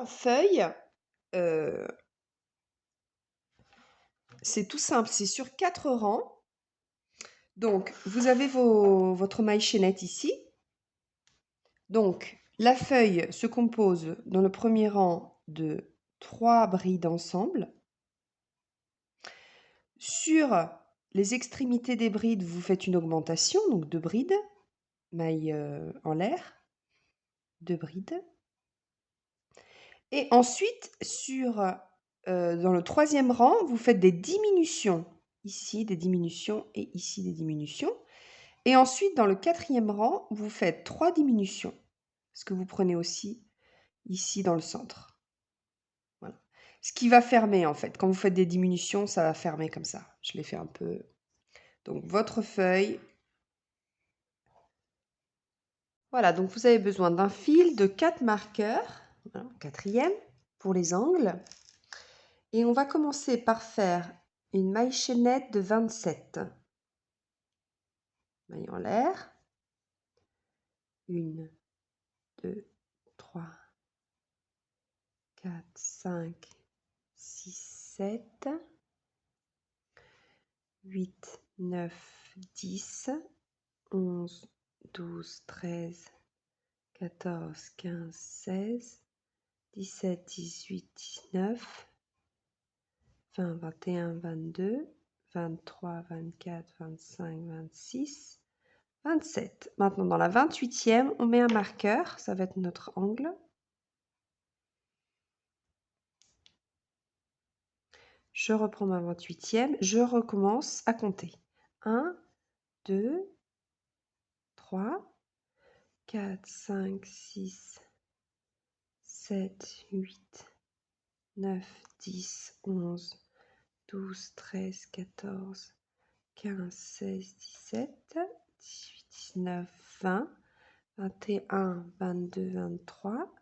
Feuille, c'est tout simple, c'est sur 4 rangs. Donc, vous avez votre maille chaînette ici. Donc, la feuille se compose dans le premier rang de 3 brides ensemble. Sur les extrémités des brides, vous faites une augmentation, donc 2 brides, maille en l'air, 2 brides. Et ensuite, dans le troisième rang, vous faites des diminutions. Ici, des diminutions et ici, des diminutions. Et ensuite, dans le quatrième rang, vous faites 3 diminutions. Ce que vous prenez aussi ici dans le centre. Voilà. Ce qui va fermer en fait. Quand vous faites des diminutions, ça va fermer comme ça. Je l'ai fait un peu. Donc votre feuille. Voilà, donc vous avez besoin d'un fil, de 4 marqueurs. Voilà, quatrième pour les angles. Et on va commencer par faire une maille chaînette de 27. Maille en l'air. 1, 2, 3, 4, 5, 6, 7, 8, 9, 10, 11, 12, 13, 14, 15, 16, 17, 18, 19, 20, 21, 22, 23, 24, 25, 26, 27. Maintenant, dans la 28e, on met un marqueur. Ça va être notre angle. Je reprends ma 28e. Je recommence à compter. 1, 2, 3, 4, 5, 6, 7, 8, 9, 10, 11, 12, 13, 14, 15, 16, 17, 18, 19, 20, 21, 22, 23,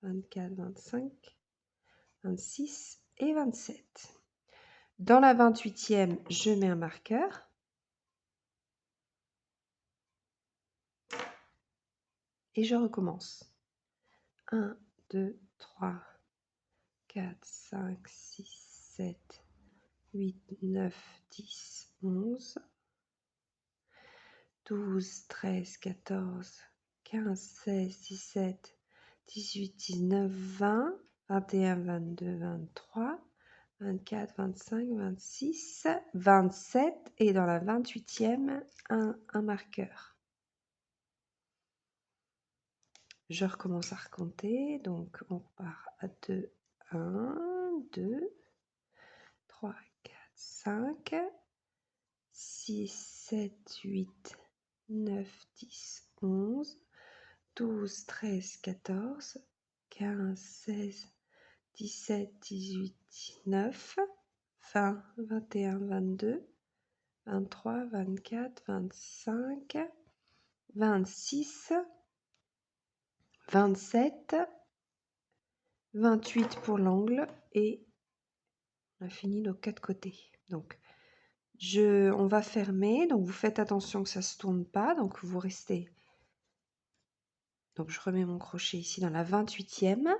24, 25, 26 et 27. Dans la 28e, je mets un marqueur. Et je recommence. 1, 2, 3, 4, 5, 6, 7, 8, 9, 10, 11, 12, 13, 14, 15, 16, 17, 18, 19, 20, 21, 22, 23, 24, 25, 26, 27 et dans la 28e, un marqueur. Je recommence à recompter, donc on repart à 2, 1, 2, 3, 4, 5, 6, 7, 8, 9, 10, 11, 12, 13, 14, 15, 16, 17, 18, 19, 20, 21, 22, 23, 24, 25, 26, 27, 28 pour l'angle et on a fini nos 4 côtés. Donc, on va fermer. Donc, vous faites attention que ça ne se tourne pas. Donc, vous restez. Donc, je remets mon crochet ici dans la 28e.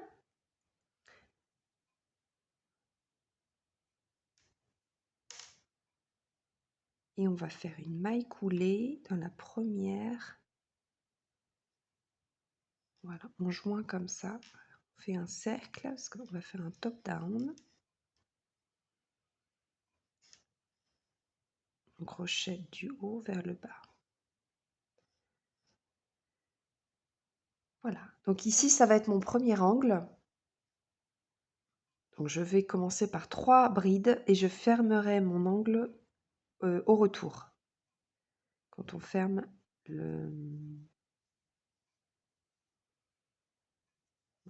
Et on va faire une maille coulée dans la première. Voilà, on joint comme ça. On fait un cercle parce qu'on va faire un top down. On crochette du haut vers le bas. Voilà, donc ici ça va être mon premier angle. Donc je vais commencer par 3 brides et je fermerai mon angle au retour. Quand on ferme le...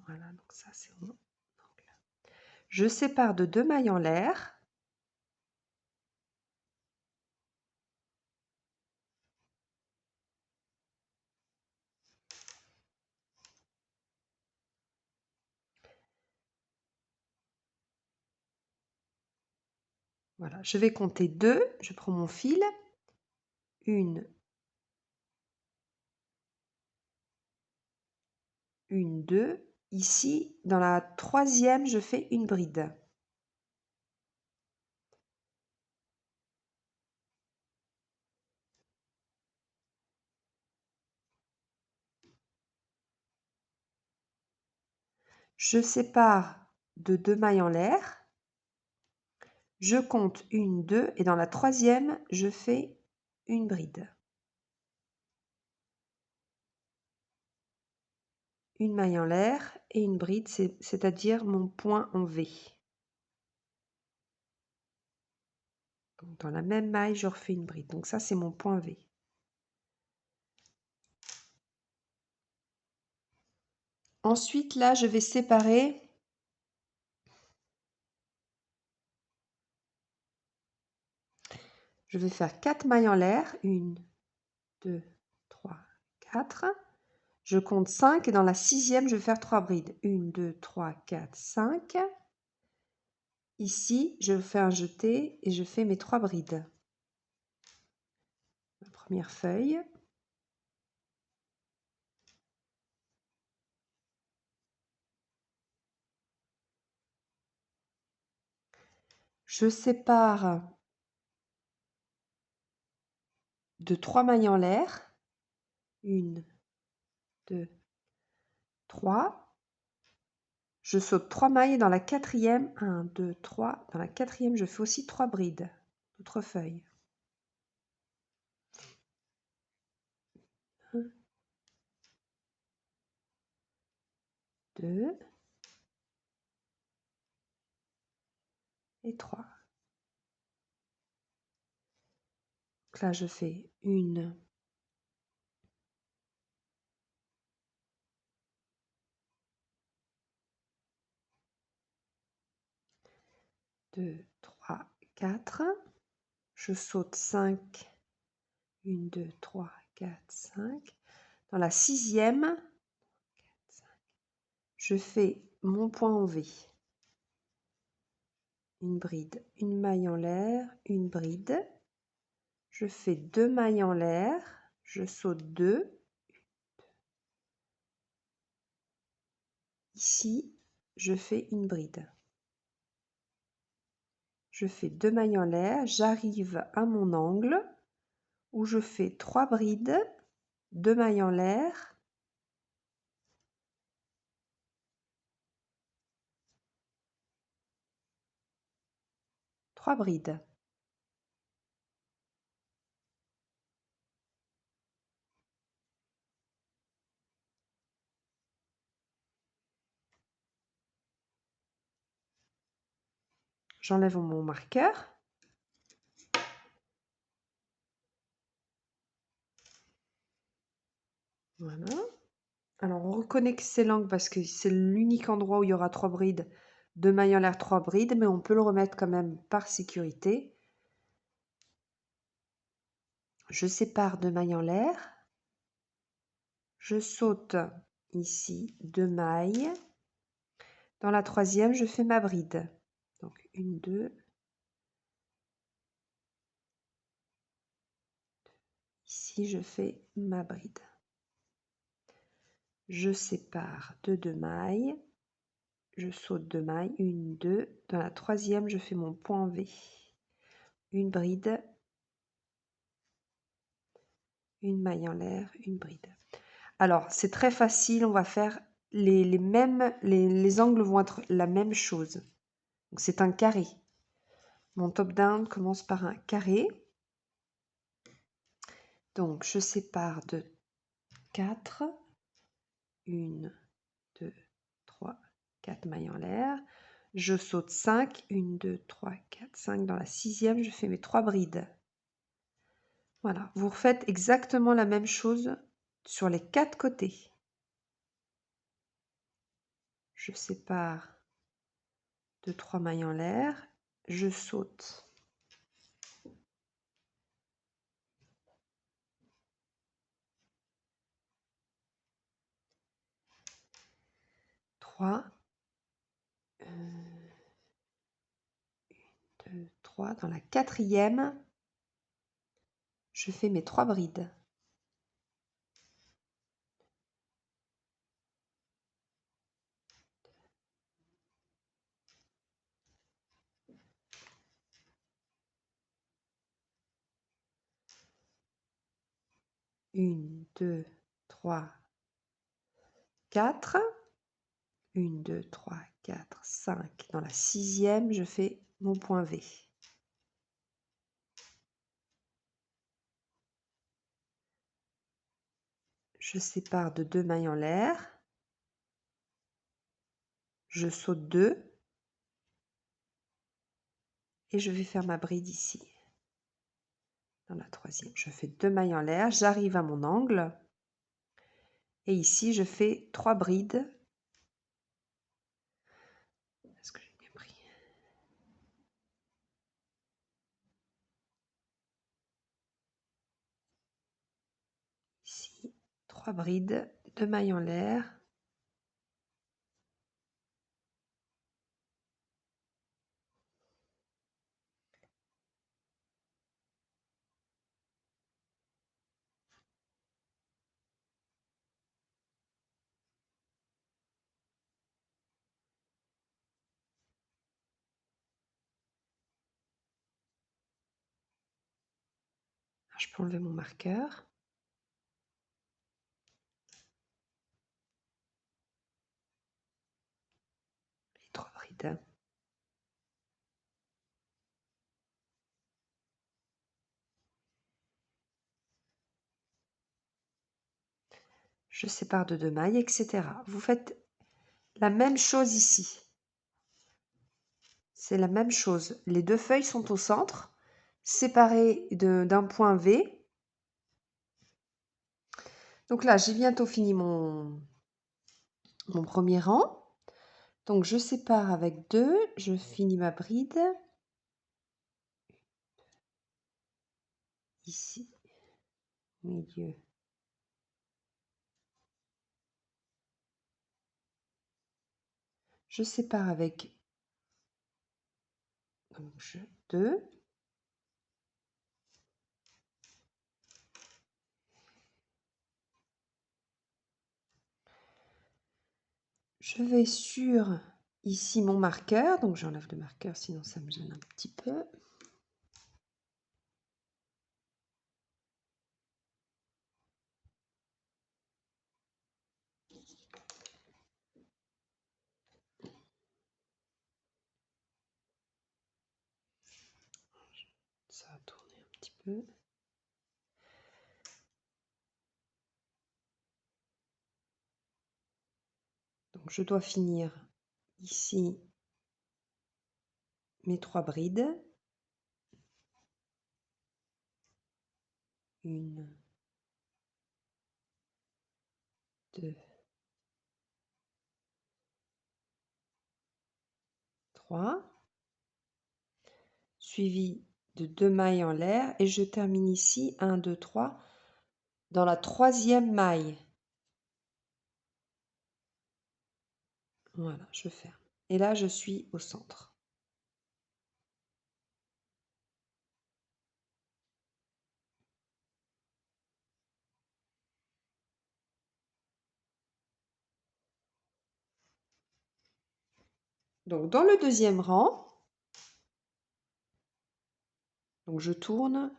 Voilà, donc ça c'est mon angle. Je sépare de 2 mailles en l'air. Voilà, je vais compter 2, je prends mon fil, 1, 2, ici, dans la troisième, je fais une bride. Je sépare de 2 mailles en l'air. Je compte 1, 2 et dans la troisième, je fais une bride. Une maille en l'air et une bride, c'est-à-dire mon point en V. Donc, dans la même maille, je refais une bride. Donc ça, c'est mon point V. Ensuite, là, je vais séparer je vais faire 4 mailles en l'air. 1, 2, 3, 4. Je compte 5 et dans la sixième, je vais faire 3 brides. 1, 2, 3, 4, 5. Ici, je fais un jeté et je fais mes 3 brides. La première feuille. Je sépare de 3 mailles en l'air. 1, 2, 3. Je saute 3 mailles et dans la quatrième, 1, 2, 3. Dans la quatrième, je fais aussi 3 brides. Autre feuille. 1, 2 et 3. Donc là, je fais 1, 2, 3, 4. Je saute 5. 1, 2, 3, 4, 5. Dans la sixième, je fais mon point en V. Une bride, une maille en l'air, une bride. Je fais 2 mailles en l'air, je saute 2. Ici, je fais une bride. Je fais 2 mailles en l'air, j'arrive à mon angle où je fais 3 brides, 2 mailles en l'air, trois brides. J'enlève mon marqueur. Voilà. Alors, on reconnaît que c'est l'angle parce que c'est l'unique endroit où il y aura 3 brides. 2 mailles en l'air, 3 brides, mais on peut le remettre quand même par sécurité. Je sépare 2 mailles en l'air. Je saute ici 2 mailles. Dans la troisième, je fais ma bride. Donc, 1, 2. Ici, je fais ma bride. Je sépare de 2 mailles. Je saute 2 mailles. 1, 2. Dans la troisième, je fais mon point en V. Une bride. Une maille en l'air, une bride. Alors, c'est très facile. On va faire les mêmes... Les angles vont être la même chose. Donc, c'est un carré. Mon top down commence par un carré. Donc, je sépare de 4. 1, 2, 3, 4 mailles en l'air. Je saute 5. 1, 2, 3, 4, 5. Dans la sixième, je fais mes 3 brides. Voilà. Vous refaites exactement la même chose sur les 4 côtés. Je sépare de 3 mailles en l'air. Je saute. 3. 1, 2, 3. Dans la quatrième, je fais mes 3 brides. 1, 2, 3, 4. 1, 2, 3, 4, 5. Dans la 6e, je fais mon point V. Je sépare de 2 mailles en l'air. Je saute 2. Et je vais faire ma bride ici. Dans la 3e, je fais 2 mailles en l'air. J'arrive à mon angle. Et ici, je fais 3 brides. Est-ce que j'ai bien pris? Ici, 3 brides, 2 mailles en l'air. Alors, je peux enlever mon marqueur. Les 3 brides. Je sépare de 2 mailles, etc. Vous faites la même chose ici. C'est la même chose. Les 2 feuilles sont au centre, séparées d'un point V. Donc là, j'ai bientôt fini mon premier rang. Donc je sépare avec 2, je finis ma bride. Ici, milieu. Je sépare avec 2. Je vais sur ici mon marqueur, donc j'enlève le marqueur sinon ça me gêne un petit peu. Ça va tourner un petit peu. Donc je dois finir ici mes 3 brides. 1, 2, 3. Suivi de 2 mailles en l'air et je termine ici 1, 2, 3 dans la 3e maille. Voilà, je ferme. Et là, je suis au centre. Donc, dans le 2e rang, donc je tourne,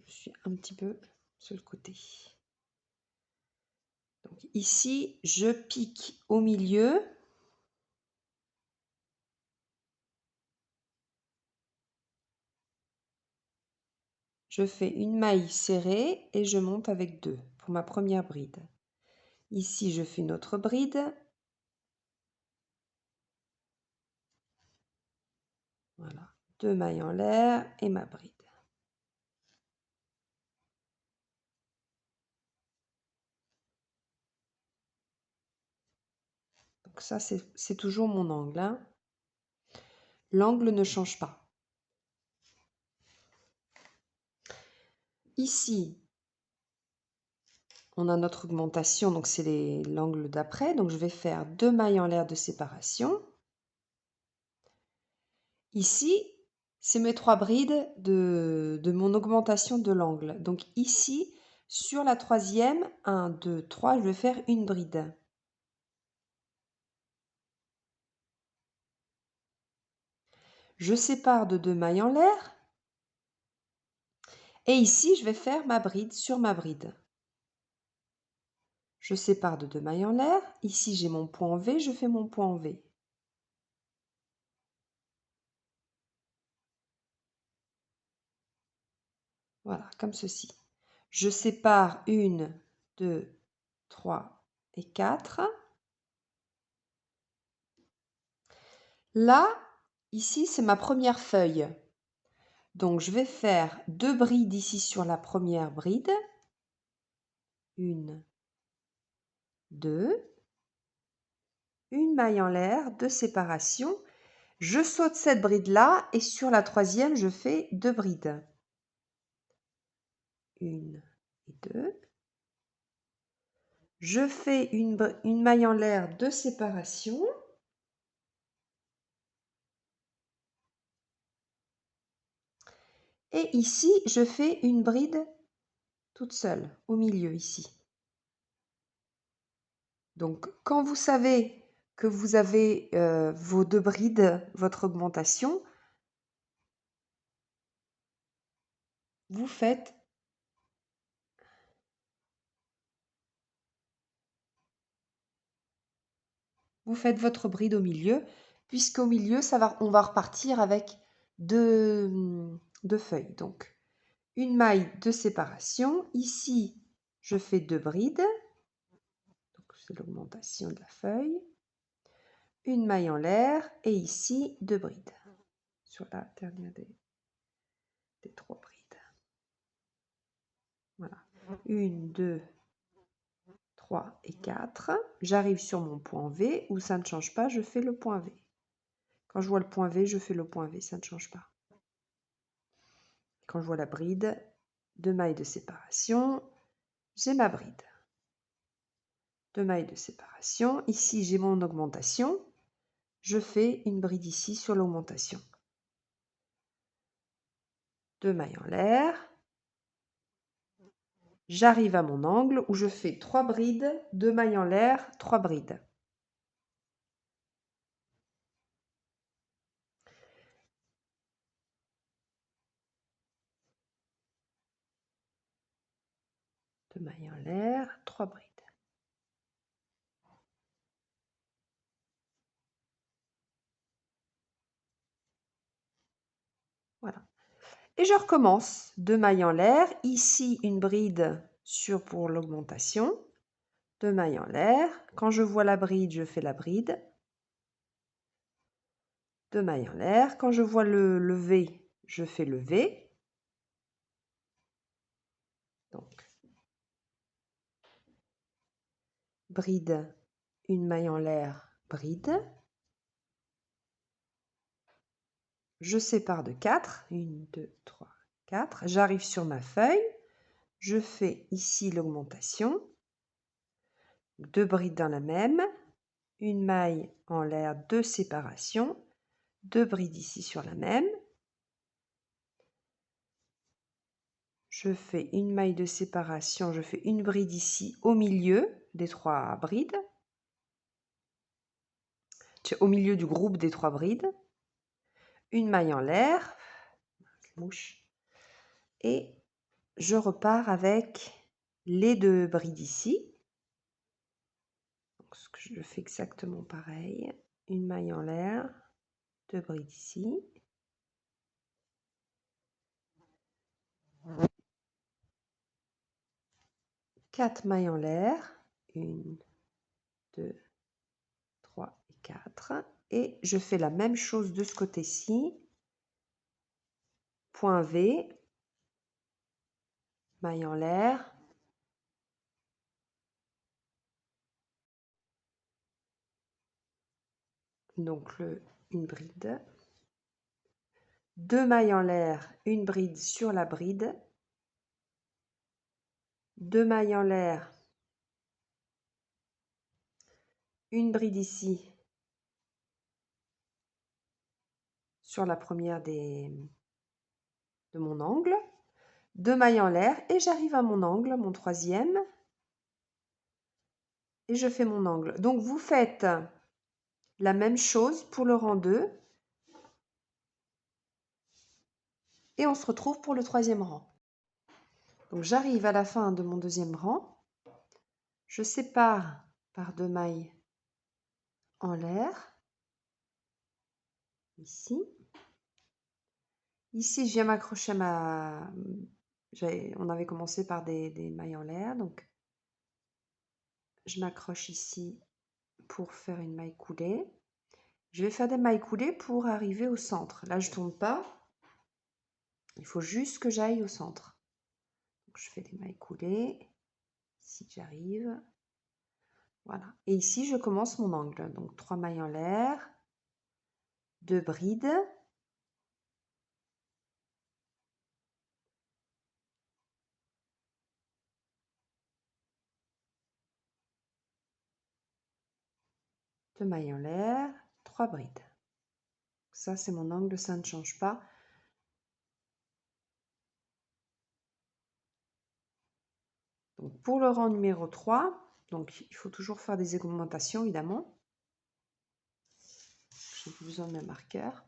je suis un petit peu sur le côté. Donc ici, je pique au milieu. Je fais une maille serrée et je monte avec 2 pour ma première bride. Ici, je fais une autre bride. Voilà, 2 mailles en l'air et ma bride. Donc ça, c'est toujours mon angle, hein. L'angle ne change pas. Ici, on a notre augmentation, donc c'est l'angle d'après. Donc je vais faire 2 mailles en l'air de séparation. Ici, c'est mes 3 brides de mon augmentation de l'angle. Donc ici, sur la 3e, 1, 2, 3, je vais faire une bride. Je sépare de 2 mailles en l'air Et ici, je vais faire ma bride sur ma bride. Je sépare de 2 mailles en l'air. Ici, j'ai mon point en V, je fais mon point en V. Voilà, comme ceci. Je sépare 1, 2, 3 et 4. Là, ici, c'est ma première feuille. Donc, je vais faire 2 brides ici sur la première bride. 1, 2. Une maille en l'air, 2 séparations. Je saute cette bride-là et sur la troisième, je fais 2 brides. 1 et 2. Je fais une maille en l'air, 2 séparations. Et ici, je fais une bride toute seule, au milieu ici. Donc, quand vous savez que vous avez vos 2 brides, votre augmentation, vous faites votre bride au milieu, puisqu'au milieu, on va repartir avec 2 feuilles. Donc, une maille de séparation. Ici, je fais 2 brides. Donc, c'est l'augmentation de la feuille. Une maille en l'air et ici 2 brides sur la dernière des 3 brides. Voilà. 1, 2, 3 et 4. J'arrive sur mon point V où ça ne change pas, je fais le point V. Quand je vois le point V, je fais le point V, ça ne change pas. Quand je vois la bride, 2 mailles de séparation, j'ai ma bride. 2 mailles de séparation. Ici, j'ai mon augmentation. Je fais une bride ici sur l'augmentation. 2 mailles en l'air. J'arrive à mon angle où je fais 3 brides, 2 mailles en l'air, 3 brides. Deux mailles en l'air, 3 brides. Voilà. Et je recommence. 2 mailles en l'air. Ici, une bride pour l'augmentation. 2 mailles en l'air. Quand je vois la bride, je fais la bride. 2 mailles en l'air. Quand je vois le V, je fais le V. Donc, bride, une maille en l'air, bride. Je sépare de 4. 1, 2, 3, 4. J'arrive sur ma feuille. Je fais ici l'augmentation. 2 brides dans la même. Une maille en l'air, 2 séparations. 2 brides ici sur la même. Je fais une maille de séparation. Je fais une bride ici au milieu des 3 brides. Au milieu du groupe des 3 brides. Une maille en l'air. Mouche. Et je repars avec les 2 brides ici. Donc, je fais exactement pareil. Une maille en l'air, 2 brides ici. Quatre mailles en l'air. 1, 2, 3 et 4. Et je fais la même chose de ce côté-ci. Point V. Maille en l'air. Donc une bride. 2 mailles en l'air, une bride sur la bride. 2 mailles en l'air. Une bride ici. Sur la première de mon angle. 2 mailles en l'air et j'arrive à mon angle, mon troisième. Et je fais mon angle. Donc vous faites la même chose pour le rang 2. Et on se retrouve pour le troisième rang. Donc j'arrive à la fin de mon deuxième rang, je sépare par 2 mailles en l'air, ici. Ici, je viens m'accrocher à ma... On avait commencé par des mailles en l'air, donc je m'accroche ici pour faire une maille coulée. Je vais faire des mailles coulées pour arriver au centre. Là, je ne tourne pas. Il faut juste que j'aille au centre. Donc, je fais des mailles coulées. Ici, j'arrive. Voilà. Et ici, je commence mon angle. Donc, 3 mailles en l'air, 2 brides. Deux mailles en l'air, 3 brides. Ça, c'est mon angle, ça ne change pas. Donc, pour le rang numéro 3, donc, il faut toujours faire des augmentations, évidemment. J'ai besoin de mes marqueurs.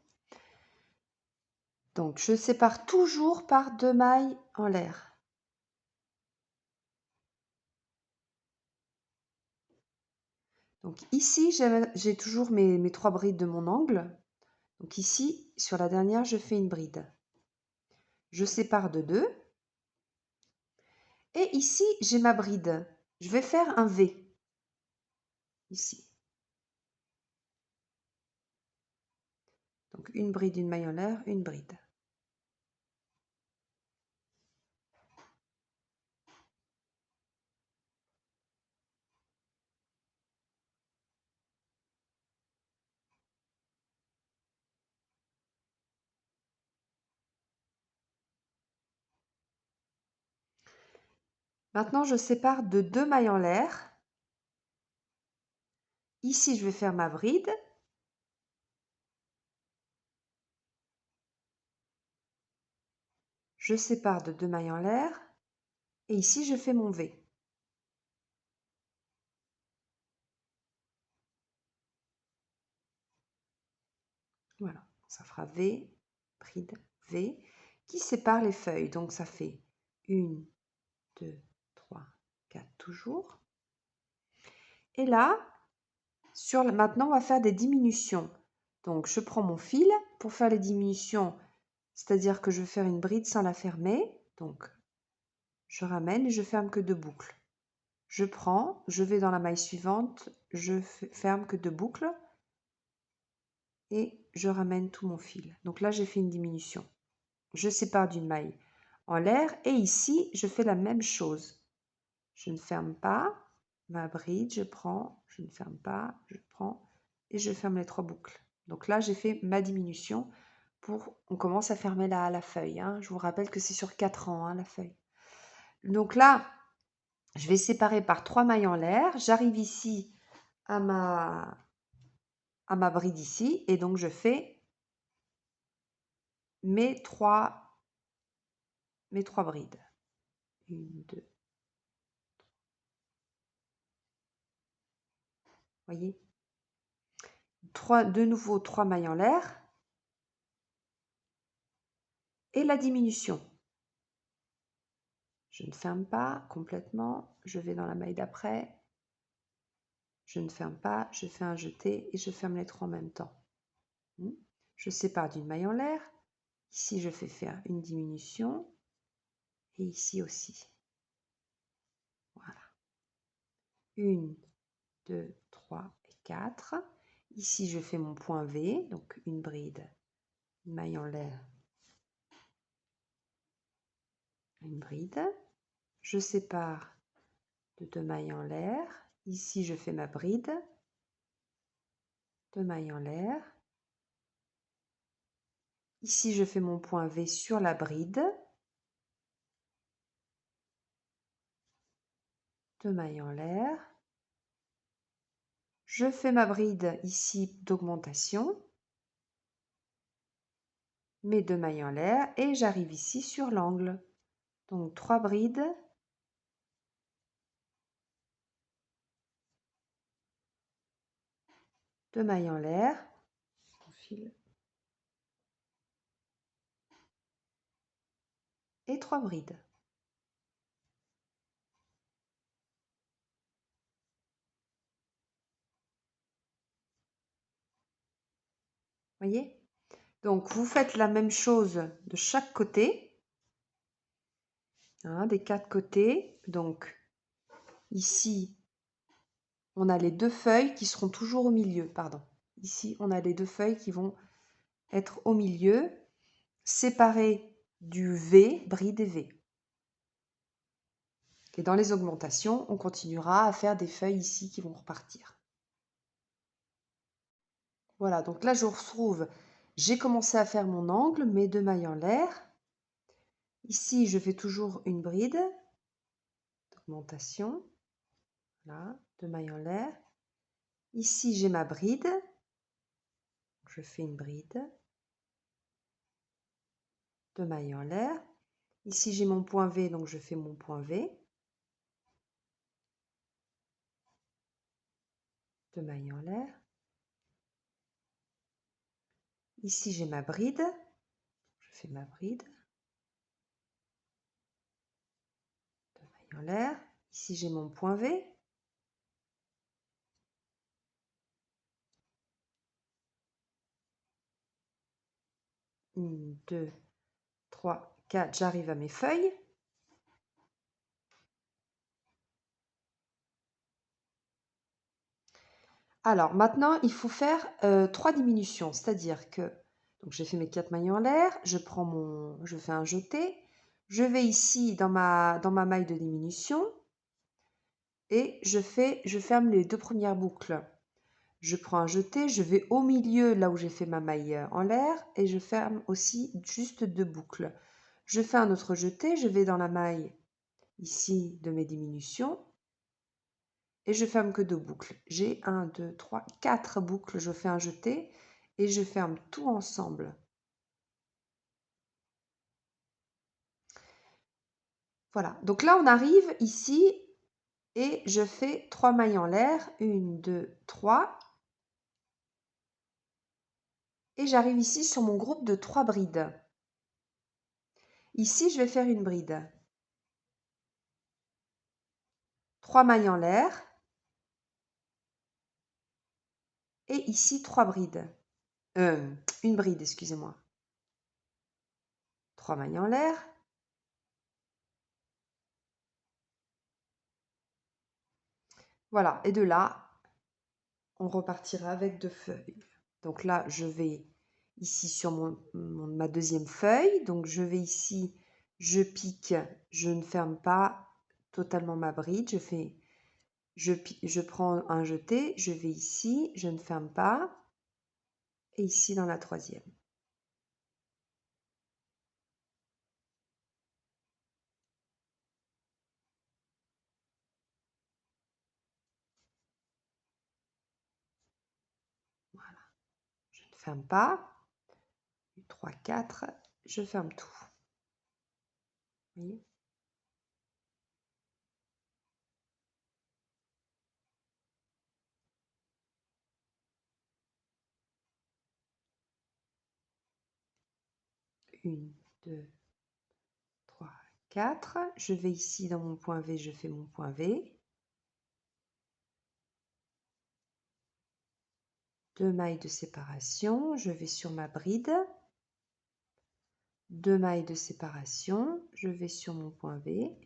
Donc, je sépare toujours par 2 mailles en l'air. Donc ici, j'ai toujours mes 3 brides de mon angle. Donc ici, sur la dernière, je fais une bride. Je sépare de 2. Et ici, j'ai ma bride. Je vais faire un V. Ici. Donc une bride, une maille en l'air, une bride. Maintenant, je sépare de 2 mailles en l'air. Ici, je vais faire ma bride. Je sépare de 2 mailles en l'air. Et ici, je fais mon V. Voilà, ça fera V, bride, V, qui sépare les feuilles. Donc, ça fait 1, 2, 3, 4 toujours. Et là, maintenant, on va faire des diminutions. Donc, je prends mon fil pour faire les diminutions, c'est-à-dire que je vais faire une bride sans la fermer. Donc, je ramène et je ferme que 2 boucles. Je prends, je vais dans la maille suivante, je ferme que 2 boucles et je ramène tout mon fil. Donc là, j'ai fait une diminution. Je sépare d'une maille en l'air et ici, je fais la même chose. Je ne ferme pas ma bride, je prends, je ne ferme pas, je prends et je ferme les 3 boucles. Donc là, j'ai fait ma diminution on commence à fermer la feuille. Hein. Je vous rappelle que c'est sur 4 rangs, hein, la feuille. Donc là, je vais séparer par 3 mailles en l'air. J'arrive ici à ma bride ici et donc je fais mes 3 brides. 1, 2. Voyez, de nouveau 3 mailles en l'air et la diminution. Je ne ferme pas complètement, je vais dans la maille d'après, je ne ferme pas, je fais un jeté et je ferme les 3 en même temps. Je sépare d'une maille en l'air, ici je fais faire une diminution et ici aussi. Voilà. 1, 2, 3 et 4. Ici je fais mon point V, donc une bride, une maille en l'air, une bride. Je sépare de 2 mailles en l'air. Ici, je fais ma bride, 2 mailles en l'air. Ici, je fais mon point V sur la bride, 2 mailles en l'air. Je fais ma bride ici d'augmentation, mes 2 mailles en l'air et j'arrive ici sur l'angle. Donc 3 brides, deux mailles en l'air, et 3 brides. Voyez? Donc, vous faites la même chose de chaque côté, hein, des 4 côtés. Donc, ici, on a les 2 feuilles qui seront toujours au milieu, pardon. Ici, on a les 2 feuilles qui vont être au milieu, séparées du V, bride et V. Et dans les augmentations, on continuera à faire des feuilles ici qui vont repartir. Voilà, donc là je retrouve, j'ai commencé à faire mon angle, mes 2 mailles en l'air. Ici, je fais toujours une bride d'augmentation. Voilà, 2 mailles en l'air. Ici, j'ai ma bride. Je fais une bride. 2 mailles en l'air. Ici, j'ai mon point V, donc je fais mon point V. 2 mailles en l'air. Ici, j'ai ma bride. Je fais ma bride. 2 mailles en l'air. Ici, j'ai mon point V. Une, 2, 3, 4, j'arrive à mes feuilles. Alors maintenant, il faut faire 3 diminutions, c'est-à-dire que donc j'ai fait mes 4 mailles en l'air, je fais un jeté, je vais ici dans ma maille de diminution et je ferme les 2 premières boucles. Je prends un jeté, je vais au milieu là où j'ai fait ma maille en l'air et je ferme aussi juste 2 boucles. Je fais un autre jeté, je vais dans la maille ici de mes diminutions et je ferme que 2 boucles. J'ai 1, 2, 3, 4 boucles, je fais un jeté et je ferme tout ensemble. Voilà, donc là on arrive ici et je fais 3 mailles en l'air, 1, 2, 3. Et j'arrive ici sur mon groupe de 3 brides. Ici je vais faire une bride. 3 mailles en l'air. Et ici 3 brides. Une bride, excusez-moi. 3 mailles en l'air. Voilà, et de là, on repartira avec 2 feuilles. Donc là, je vais ici sur ma deuxième feuille. Donc je vais ici, je pique, je ne ferme pas totalement ma bride. Je prends un jeté, je vais ici, je ne ferme pas. Et ici dans la troisième. Voilà, je ne ferme pas. 3, 4, je ferme tout. Vous voyez ? Une, 2, 3, 4. Je vais ici dans mon point V, je fais mon point V. 2 mailles de séparation, je vais sur ma bride. 2 mailles de séparation, je vais sur mon point V.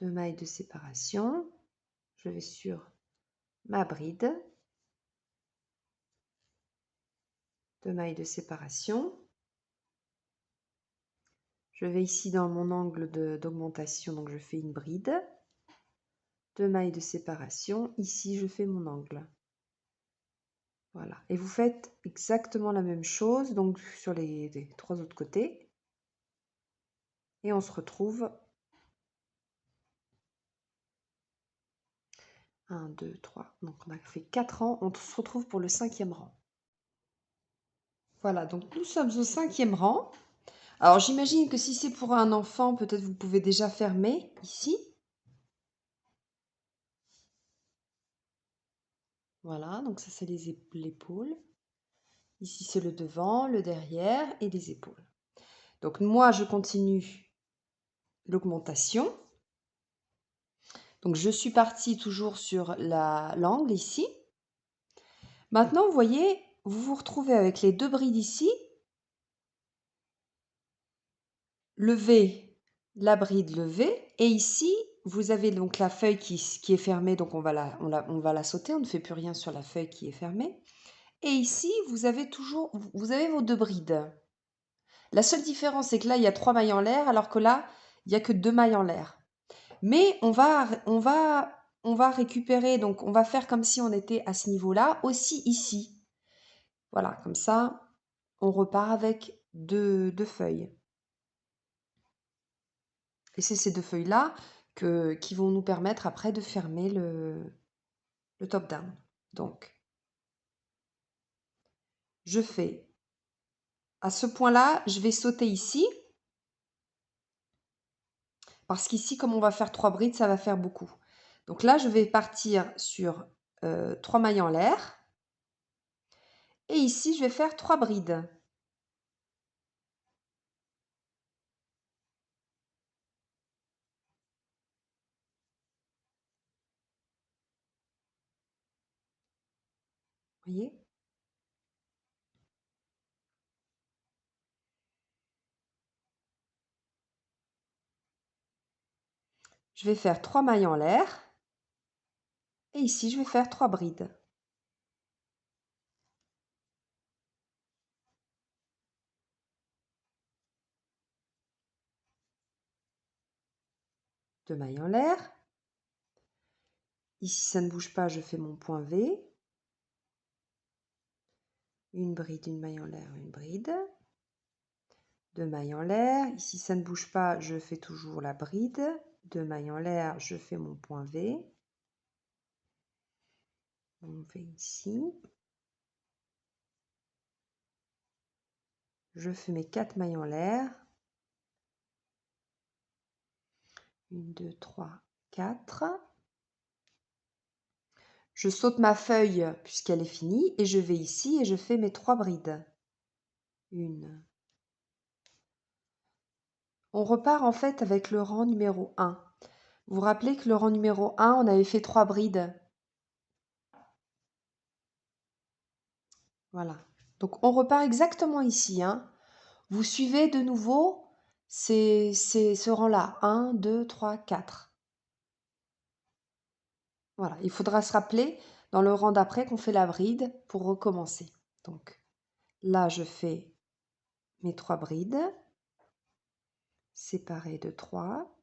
2 mailles de séparation, je vais sur ma bride. 2 mailles de séparation. Je vais ici dans mon angle d'augmentation, donc je fais une bride. 2 mailles de séparation. Ici, je fais mon angle. Voilà. Et vous faites exactement la même chose donc sur les 3 autres côtés. Et on se retrouve 1, 2, 3. Donc on a fait 4 rangs. On se retrouve pour le 5e rang. Voilà, donc nous sommes au 5e rang. Alors j'imagine que si c'est pour un enfant, peut-être vous pouvez déjà fermer ici. Voilà, donc ça c'est l'épaule. Ici c'est le devant, le derrière et les épaules. Donc moi je continue l'augmentation. Donc je suis partie toujours sur l'angle ici. Maintenant, vous voyez, vous vous retrouvez avec les 2 brides ici. Levée, la bride levée. Et ici, vous avez donc la feuille qui est fermée, donc on va la sauter, on ne fait plus rien sur la feuille qui est fermée. Et ici, vous avez vos 2 brides. La seule différence, c'est que là, il y a 3 mailles en l'air, alors que là, il n'y a que 2 mailles en l'air. Mais on va récupérer, donc on va faire comme si on était à ce niveau-là, aussi ici. Voilà, comme ça, on repart avec deux feuilles. Et c'est ces 2 feuilles-là qui vont nous permettre après de fermer le top-down. Donc, je fais, à ce point-là, je vais sauter ici, parce qu'ici, comme on va faire 3 brides, ça va faire beaucoup. Donc là, je vais partir sur 3 mailles en l'air. Et ici, je vais faire 3 brides. Vous voyez? Je vais faire 3 mailles en l'air. Et ici, je vais faire 3 brides. Deux mailles en l'air. Ici, ça ne bouge pas, je fais mon point V. Une bride, une maille en l'air, une bride. Deux mailles en l'air. Ici, ça ne bouge pas, je fais toujours la bride. Deux mailles en l'air, je fais mon point V. On fait ici. Je fais mes 4 mailles en l'air. 1, 2, 3, 4. Je saute ma feuille puisqu'elle est finie et je vais ici et je fais mes 3 brides. Une. On repart en fait avec le rang numéro 1. Vous vous rappelez que le rang numéro 1, on avait fait 3 brides. Voilà. Donc on repart exactement ici, hein. Vous suivez de nouveau ce rang-là. 1, 2, 3, 4. Voilà. Il faudra se rappeler dans le rang d'après qu'on fait la bride pour recommencer. Donc là, je fais mes 3 brides séparées de 3.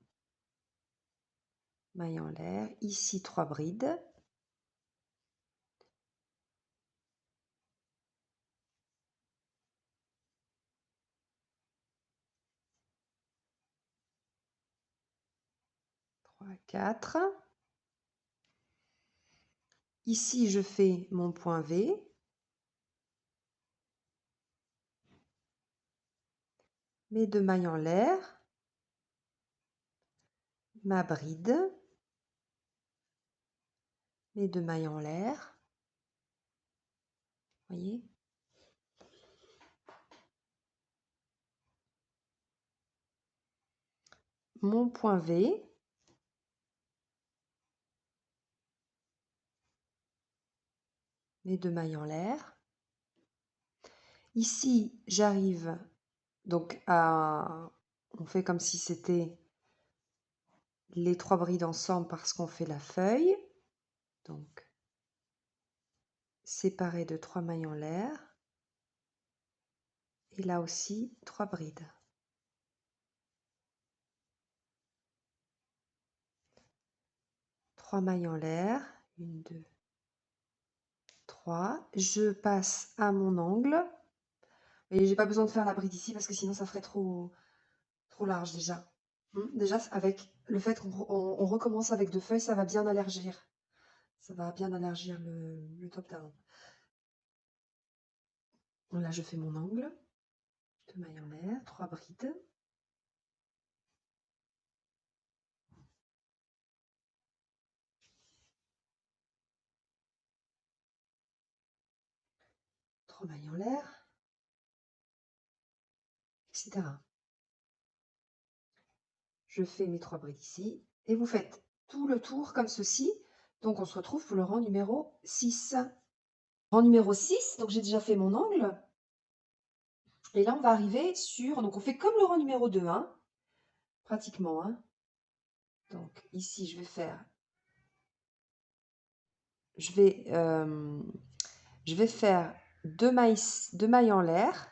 Mailles en l'air. Ici, 3 brides. Trois, 4. Ici, je fais mon point V. Mes 2 mailles en l'air. Ma bride. Mes 2 mailles en l'air. Voyez? Mon point V. Mes 2 mailles en l'air. Ici, j'arrive donc à... On fait comme si c'était les 3 brides ensemble parce qu'on fait la feuille. Donc, séparé de 3 mailles en l'air. Et là aussi, 3 brides. Trois mailles en l'air. 1, 2, 3. Je passe à mon angle. Et j'ai pas besoin de faire la bride ici parce que sinon ça ferait trop large déjà. Déjà, avec le fait qu'on recommence avec 2 feuilles, ça va bien allergir. Ça va bien allergir le top-down. Là, je fais mon angle. 2 mailles en l'air, 3 brides. Trois mailles en l'air, etc. Je fais mes 3 brides ici. Et vous faites tout le tour comme ceci. Donc on se retrouve pour le rang numéro 6. Rang numéro 6, donc j'ai déjà fait mon angle. Et là on va arriver sur, donc on fait comme le rang numéro 2, hein, pratiquement. Hein. Donc ici je vais faire, je vais faire 2 mailles en l'air.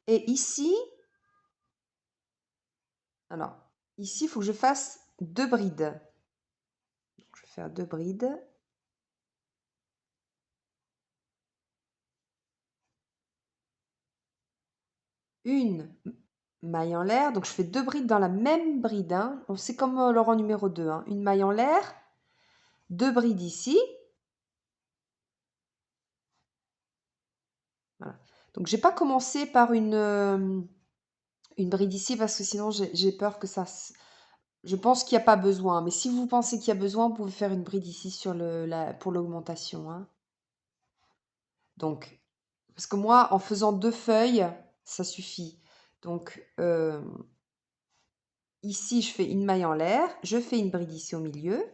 Et ici, alors, ici, il faut que je fasse 2 brides. Donc, je vais faire 2 brides. Une maille en l'air. Donc, je fais 2 brides dans la même bride. Hein. C'est comme le rang numéro 2. Hein. Une maille en l'air, 2 brides ici. Voilà. Donc, j'ai pas commencé par une bride ici parce que sinon, j'ai peur que ça... Je pense qu'il n'y a pas besoin. Mais si vous pensez qu'il y a besoin, vous pouvez faire une bride ici sur pour l'augmentation. Hein. Donc, parce que moi, en faisant 2 feuilles, ça suffit. Donc, ici, je fais une maille en l'air. Je fais une bride ici au milieu.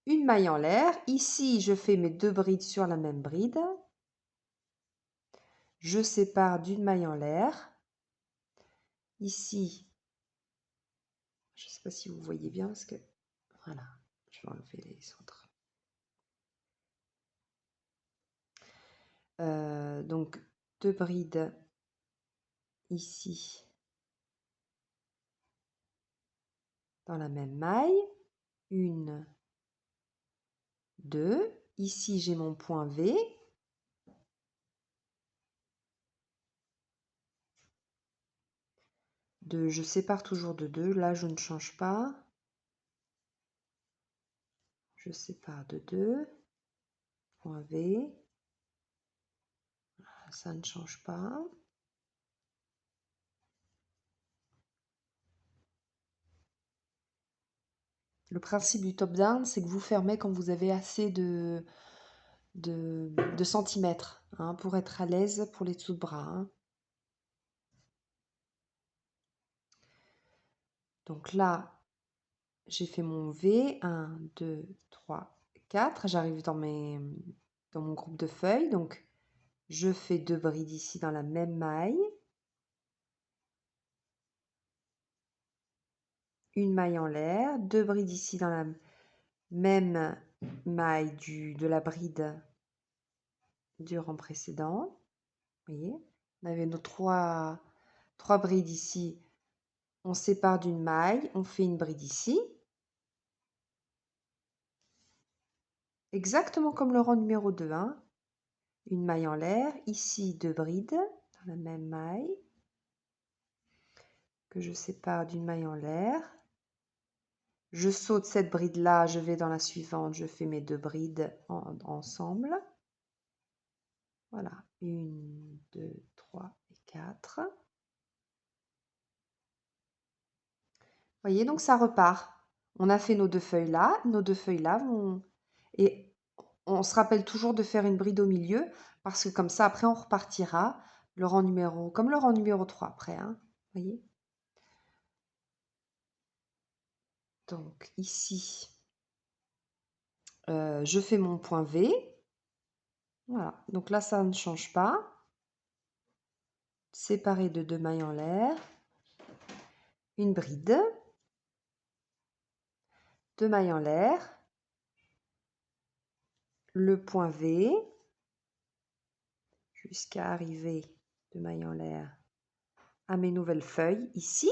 Une maille en l'air. Ici, je fais mes 2 brides sur la même bride. Je sépare d'une maille en l'air. Ici, je ne sais pas si vous voyez bien, parce que... Voilà, je vais enlever les autres. Donc, 2 brides ici dans la même maille. 1, 2. Ici, j'ai mon point V. Je sépare toujours de 2. Là, je ne change pas. Je sépare de 2. Point V. Ça ne change pas. Le principe du top-down, c'est que vous fermez quand vous avez assez de centimètres hein, pour être à l'aise pour les dessous de bras. Hein. Donc là, j'ai fait mon V. 1, 2, 3, 4. J'arrive dans mon groupe de feuilles. Donc, je fais 2 brides ici dans la même maille. Une maille en l'air. 2 brides ici dans la même maille de la bride du rang précédent. Vous voyez, on avait nos 3 brides ici. On sépare d'une maille, on fait une bride ici. Exactement comme le rang numéro 2. Hein. Une maille en l'air. Ici, 2 brides dans la même maille que je sépare d'une maille en l'air. Je saute cette bride-là, je vais dans la suivante, je fais mes 2 brides ensemble. Voilà, 1, 2, 3 et 4. Vous voyez, donc ça repart. On a fait nos 2 feuilles là, vont... Et on se rappelle toujours de faire une bride au milieu, parce que comme ça, après, on repartira comme le rang numéro 3 après. Hein, vous voyez. Donc ici, je fais mon point V. Voilà, donc là, ça ne change pas. Séparé de 2 mailles en l'air. Une bride. 2 mailles en l'air. Le point V. Jusqu'à arriver 2 mailles en l'air à mes nouvelles feuilles ici.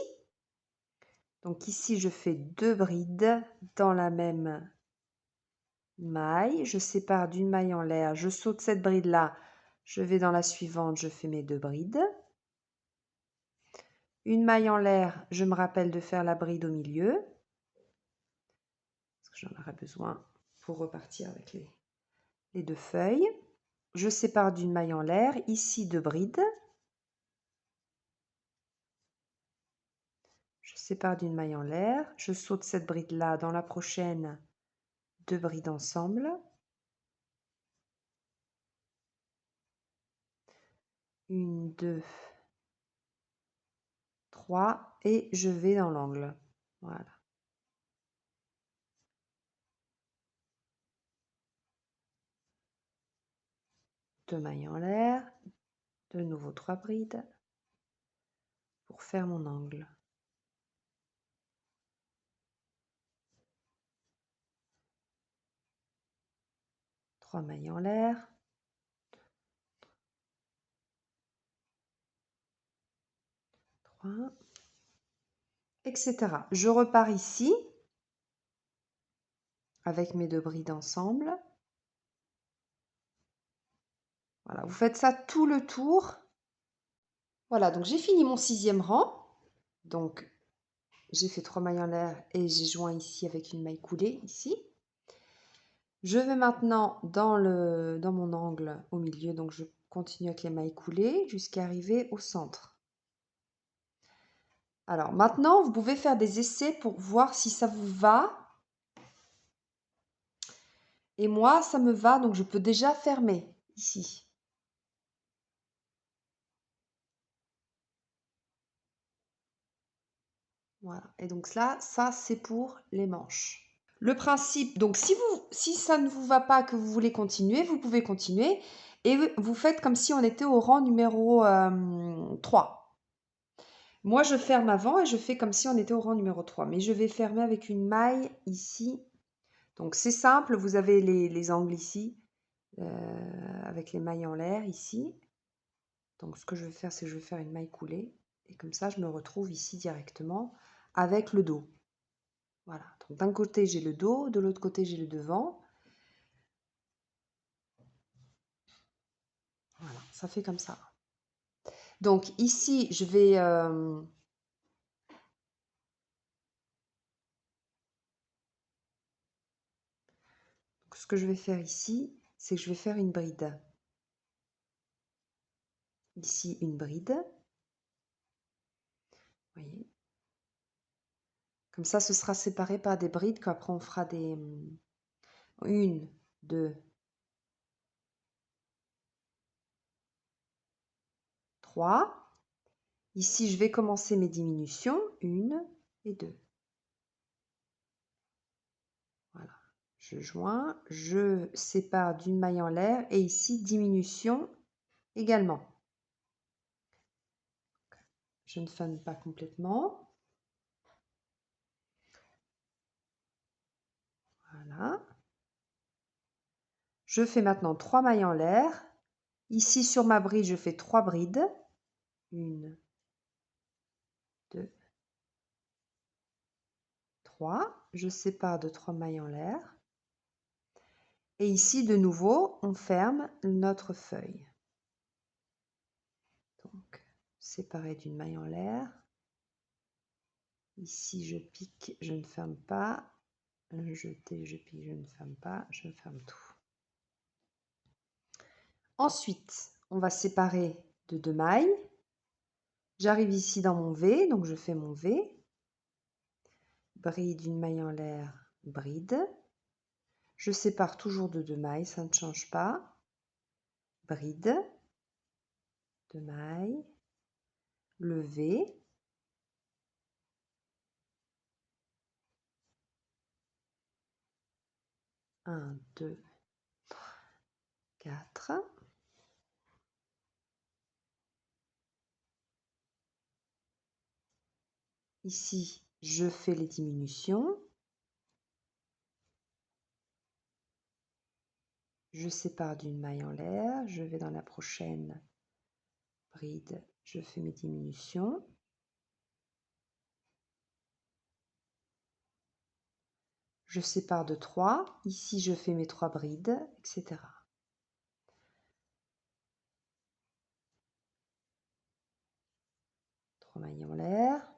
Donc ici, je fais 2 brides dans la même maille. Je sépare d'une maille en l'air. Je saute cette bride-là. Je vais dans la suivante. Je fais mes 2 brides. Une maille en l'air. Je me rappelle de faire la bride au milieu. Parce que j'en aurai besoin pour repartir avec les 2 feuilles. Je sépare d'une maille en l'air. Ici, 2 brides. Je sépare d'une maille en l'air. Je saute cette bride-là dans la prochaine. 2 brides ensemble. 1, 2, 3 et je vais dans l'angle. Voilà. Deux mailles en l'air, de nouveau 3 brides pour faire mon angle. Trois mailles en l'air. Trois, etc. Je repars ici avec mes deux brides ensemble. Voilà, vous faites ça tout le tour. Voilà, donc j'ai fini mon 6e rang. Donc j'ai fait 3 mailles en l'air et j'ai joint ici avec une maille coulée ici. Je vais maintenant dans mon angle au milieu, donc je continue avec les mailles coulées jusqu'à arriver au centre. Alors maintenant, vous pouvez faire des essais pour voir si ça vous va. Et moi, ça me va, donc je peux déjà fermer ici. Voilà. Et donc là, ça c'est pour les manches. Le principe, donc si ça ne vous va pas, que vous voulez continuer, vous pouvez continuer. Et vous faites comme si on était au rang numéro 3. Moi, je ferme avant et je fais comme si on était au rang numéro 3. Mais je vais fermer avec une maille ici. Donc c'est simple, vous avez les angles ici, avec les mailles en l'air ici. Donc ce que je vais faire, c'est que je vais faire une maille coulée. Et comme ça, je me retrouve ici directement avec le dos. Voilà, donc d'un côté j'ai le dos, de l'autre côté j'ai le devant. Voilà, ça fait comme ça. Donc ici, je vais... ce que je vais faire ici, c'est que je vais faire une bride. Ici, une bride. Vous voyez. Comme ça, ce sera séparé par des brides qu'après on fera des... 1, 2, 3. Ici, je vais commencer mes diminutions. 1 et 2. Voilà. Je joins, je sépare d'une maille en l'air et ici, diminution également. Je ne ferme pas complètement. Voilà. Je fais maintenant 3 mailles en l'air. Ici, sur ma bride, je fais 3 brides. 1, 2, 3. Je sépare de 3 mailles en l'air. Et ici, de nouveau, on ferme notre feuille. Donc, séparé d'une maille en l'air. Ici, je pique, je ne ferme pas. Jeter, je pique, je ne ferme pas. Je ferme tout. Ensuite, on va séparer de 2 mailles. J'arrive ici dans mon V, donc je fais mon V. Bride, une maille en l'air, bride. Je sépare toujours de 2 mailles, ça ne change pas. Bride, 2 mailles, levé. Un, 2, 4. Ici, je fais les diminutions. Je sépare d'une maille en l'air, je vais dans la prochaine bride, je fais mes diminutions. Je sépare de 3, ici je fais mes 3 brides, etc. Trois mailles en l'air.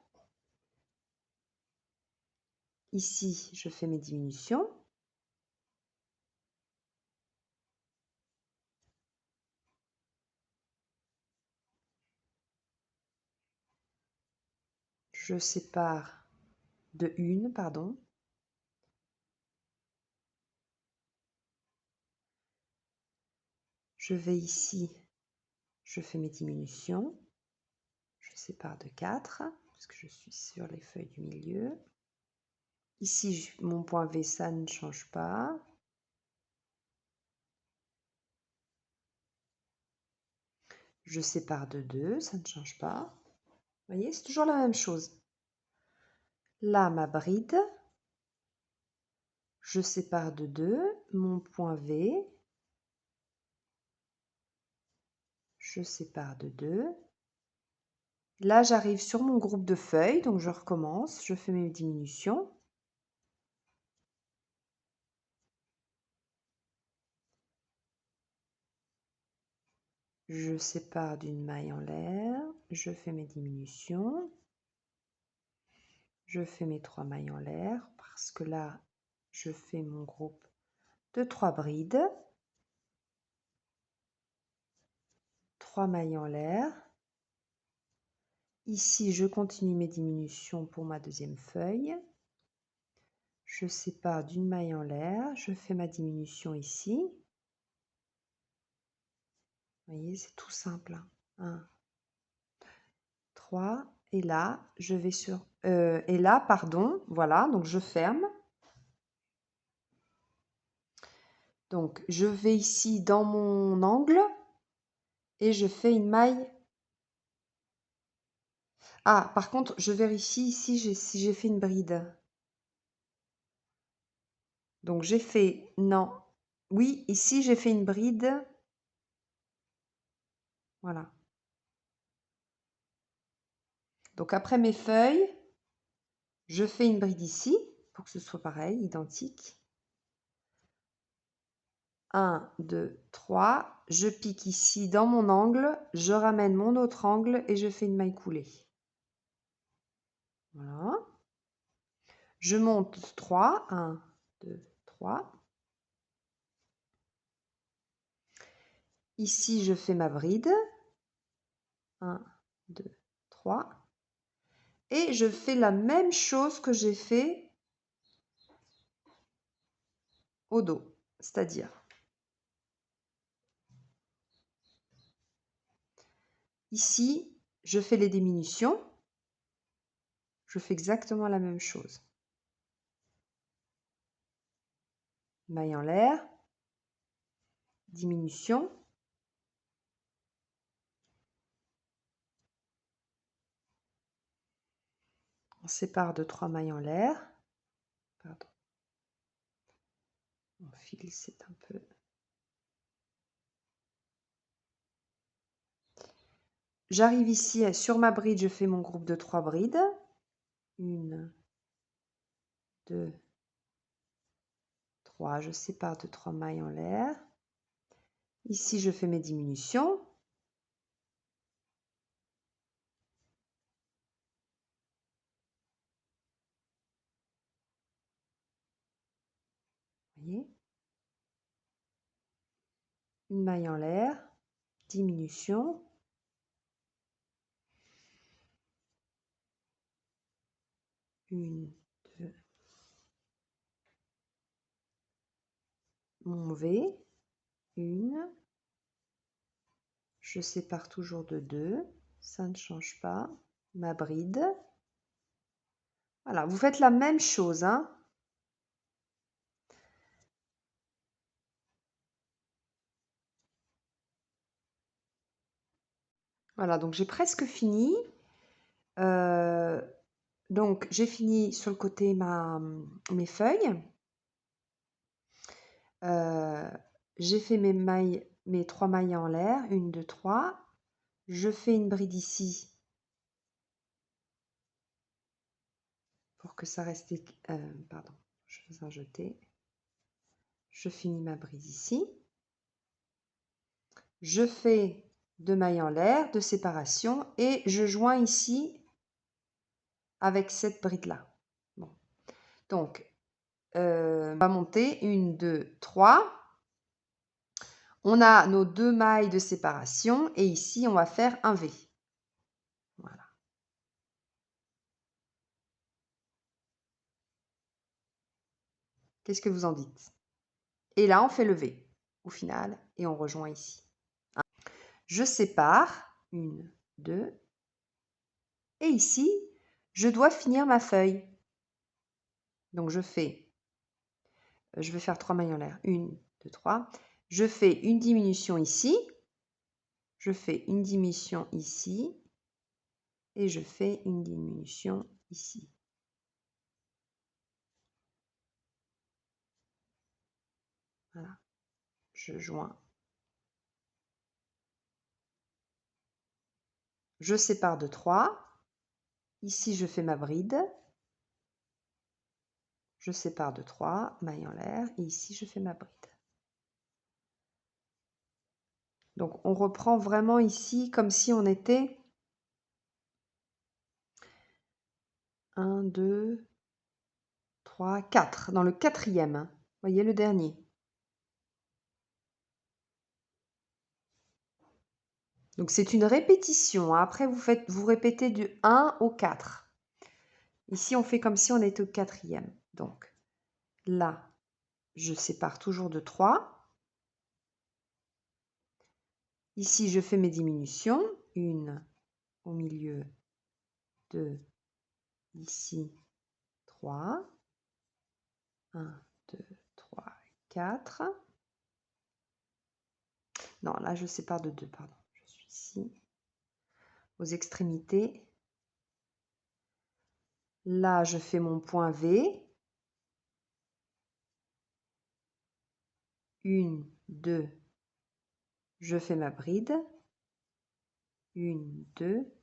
Ici, je fais mes diminutions. Je sépare de 1, pardon. Je vais ici, je fais mes diminutions. Je sépare de 4. parce que je suis sur les feuilles du milieu. Ici, mon point V, ça ne change pas. Je sépare de 2, ça ne change pas. Vous voyez, c'est toujours la même chose. Là, ma bride. Je sépare de 2, mon point V. Je sépare de 2. Là, j'arrive sur mon groupe de feuilles, donc je recommence, je fais mes diminutions. Je sépare d'une maille en l'air, je fais mes diminutions. Je fais mes 3 mailles en l'air, parce que là, je fais mon groupe de 3 brides. 3 mailles en l'air. Ici, je continue mes diminutions pour ma deuxième feuille. Je sépare d'une maille en l'air, je fais ma diminution ici. Vous voyez, c'est tout simple. 1, 3, et là, je vais sur... et là, pardon, voilà, donc je ferme. Donc, je vais ici dans mon angle et je fais une maille. Ah, par contre, je vérifie ici si j'ai fait une bride. Donc, j'ai fait... Non. Oui, ici, j'ai fait une bride. Voilà. Donc, après mes feuilles, je fais une bride ici, pour que ce soit pareil, identique. 1, 2, 3. Je pique ici dans mon angle, je ramène mon autre angle et je fais une maille coulée. Voilà. Je monte 3. 1, 2, 3. Ici, je fais ma bride. 1, 2, 3. Et je fais la même chose que j'ai fait au dos. C'est-à-dire, ici, je fais les diminutions. Je fais exactement la même chose. Maille en l'air. Diminution. On sépare de 3 mailles en l'air. Pardon. Mon fil, c'est un peu... J'arrive ici sur ma bride, je fais mon groupe de 3 brides. 1, 2, 3. Je sépare de 3 mailles en l'air. Ici, je fais mes diminutions. Vous voyez? Une maille en l'air, diminution. Une, 2. Mon V. 1. Je sépare toujours de 2. Ça ne change pas. Ma bride. Voilà, vous faites la même chose, hein. Voilà, donc j'ai presque fini. Donc j'ai fini sur le côté mes feuilles. J'ai fait mes 3 mailles en l'air, 1, 2, 3. Je fais une bride ici pour que ça reste... pardon, je fais un jeté. Je finis ma bride ici. Je fais 2 mailles en l'air de séparation et je joins ici avec cette bride là. Bon. Donc on va monter 1, 2, 3. On a nos 2 mailles de séparation et ici on va faire un V. Voilà. Qu'est-ce que vous en dites? Et là on fait le V au final et on rejoint ici. Je sépare 1, 2 et ici je dois finir ma feuille. Donc je vais faire 3 mailles en l'air. 1, 2, 3. Je fais une diminution ici. Je fais une diminution ici. Et je fais une diminution ici. Voilà. Je joins. Je sépare de 3. Ici, je fais ma bride. Je sépare de 3, mailles en l'air. Et ici, je fais ma bride. Donc, on reprend vraiment ici comme si on était 1, 2, 3, 4. Dans le quatrième. Voyez le dernier. Donc, c'est une répétition. Après, vous répétez du 1 au 4. Ici, on fait comme si on était au quatrième. Donc, là, je sépare toujours de 3. Ici, je fais mes diminutions. 1 au milieu, 2, ici, 3. 1, 2, 3, 4. Non, là, je sépare de 2, pardon. Je suis ici, aux extrémités. Là, je fais mon point V. 1, 2, je fais ma bride. 1, 2,